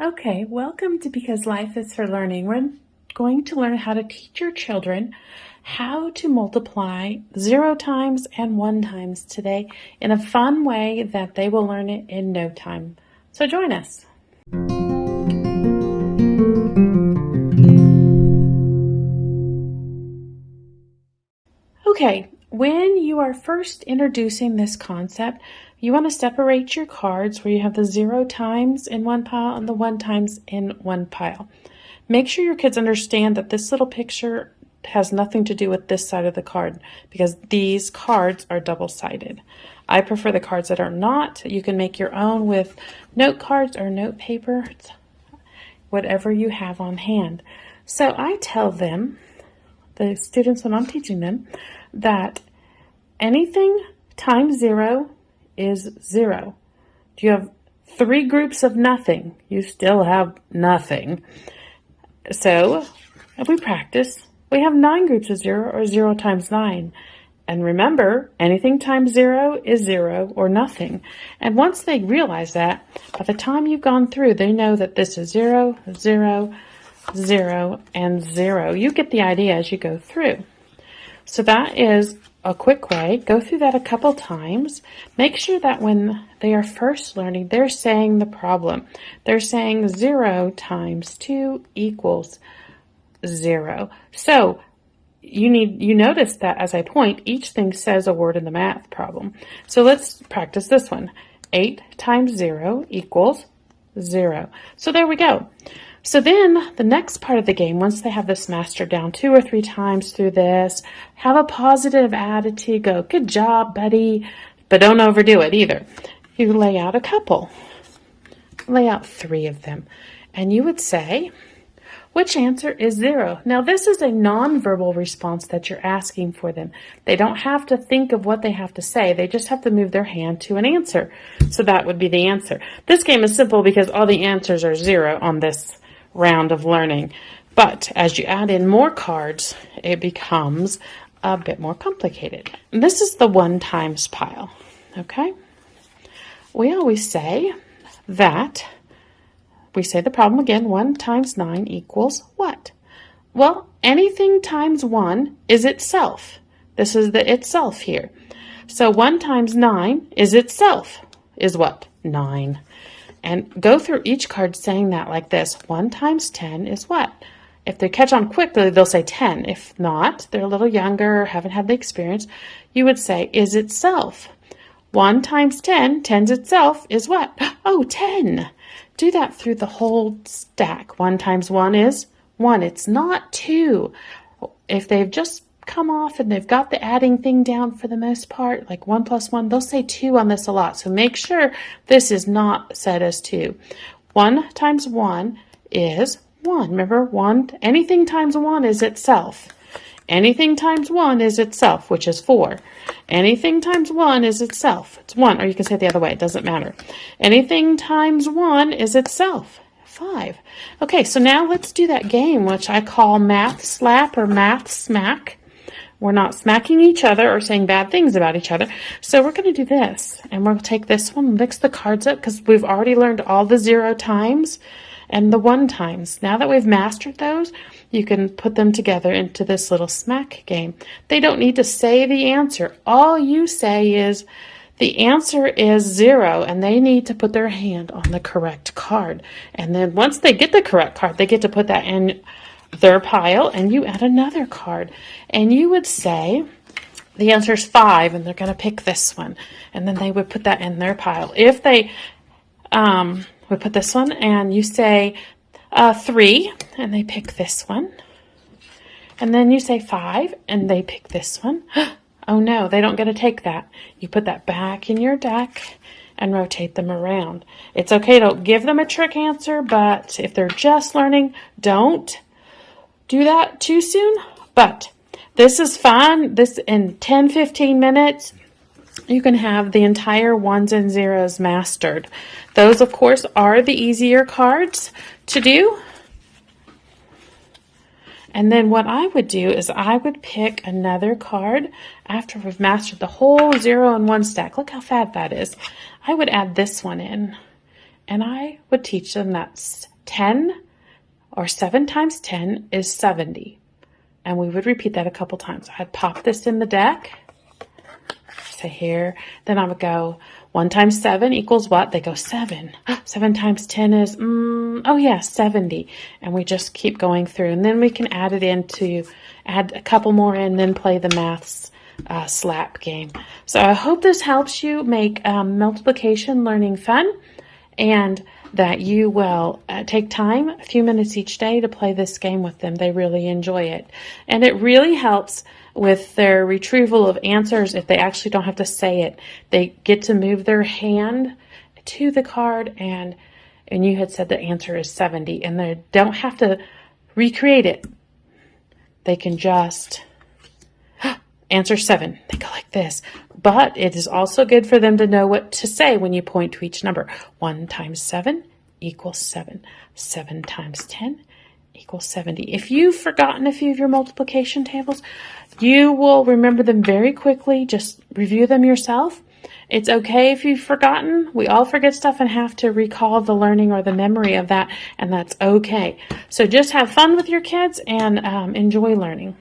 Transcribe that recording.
Okay, welcome to Because Life is for Learning. We're going to learn how to teach your children how to multiply 0 times and 1 times today in a fun way that they will learn it in no time. So join us. Okay, when you are first introducing this concept, you want to separate your cards where you have the 0 times in one pile and the 1 times in one pile. Make sure your kids understand that this little picture has nothing to do with this side of the card because these cards are double-sided. I prefer the cards that are not. You can make your own with note cards or note paper, whatever you have on hand. So I tell them, the students when I'm teaching them, that anything times 0 is 0. Do you have 3 groups of nothing? You still have nothing. So if we practice, we have 9 groups of 0 or 0 times 9. And remember, anything times 0 is 0 or nothing. And once they realize that, by the time you've gone through, they know that this is 0, 0, 0, and 0. You get the idea as you go through. So that is a quick way. Go through that a couple times. Make sure that when they are first learning, they're saying the problem. They're saying 0 times 2 equals 0. So you notice that as I point, each thing says a word in the math problem. So let's practice this one. 8 times 0 equals 0. So there we go. So then the next part of the game, once they have this mastered down 2 or 3 times through this, have a positive attitude, go, good job, buddy, but don't overdo it either. You lay out a couple, lay out 3 of them, and you would say, which answer is 0? Now this is a nonverbal response that you're asking for them. They don't have to think of what they have to say. They just have to move their hand to an answer. So that would be the answer. This game is simple because all the answers are 0 on this round of learning. But as you add in more cards, it becomes a bit more complicated. And this is the 1 times pile. Okay? We always say that we say the problem again, 1 times 9 equals what? Well, anything times 1 is itself. This is the itself here. So 1 times 9 is itself, is what? 9. And go through each card saying that like this. 1 times 10 is what? If they catch on quickly, they'll say 10. If not, they're a little younger, haven't had the experience, you would say is itself. 1 times 10, 10's itself is what? Oh, 10. Do that through the whole stack. 1 times 1 is 1. It's not 2. If they've just come off and they've got the adding thing down for the most part, like 1 plus 1, they'll say 2 on this a lot. So make sure this is not said as 2. 1 times 1 is 1. Remember, 1, anything times 1 is itself. Anything times 1 is itself, which is 4. Anything times 1 is itself. It's 1, or you can say it the other way. It doesn't matter. Anything times 1 is itself. 5. Okay, so now let's do that game, which I call math slap or math smack. We're not smacking each other or saying bad things about each other. So we're going to do this, and we'll take this one, mix the cards up, because we've already learned all the 0 times and the 1 times. Now that we've mastered those, you can put them together into this little smack game. They don't need to say the answer. All you say is the answer is 0, and they need to put their hand on the correct card. And then once they get the correct card, they get to put that in their pile, and you add another card. And you would say the answer is 5, and they're going to pick this one. And then they would put that in their pile. If they would put this one, and you say 3, and they pick this one. And then you say 5, and they pick this one. Oh no, they don't get to take that. You put that back in your deck and rotate them around. It's okay to give them a trick answer, but if they're just learning, don't do that too soon. But this is fun. This in 10-15 minutes, you can have the entire 1s and 0s mastered. Those, of course, are the easier cards to do. And then what I would do is I would pick another card after we've mastered the whole 0 and 1 stack. Look how fat that is. I would add this one in. And I would teach them that 10 or 7 times 10 is 70. And we would repeat that a couple times. I'd pop this in the deck. Say here. Then I would go 1 times 7 equals what? They go 7. 7 times 10 is, 70. And we just keep going through. And then we can add a couple more in, then play the maths slap game. So I hope this helps you make multiplication learning fun, and that you will take time, a few minutes each day, to play this game with them. They really enjoy it. And it really helps with their retrieval of answers if they actually don't have to say it. They get to move their hand to the card, and you had said the answer is 70, and they don't have to recreate it. They can just answer 7. They go like this. But it is also good for them to know what to say when you point to each number. 1 times 7 equals 7. 7 times 10 equals 70. If you've forgotten a few of your multiplication tables, you will remember them very quickly. Just review them yourself. It's okay if you've forgotten. We all forget stuff and have to recall the learning or the memory of that, and that's okay. So just have fun with your kids and enjoy learning.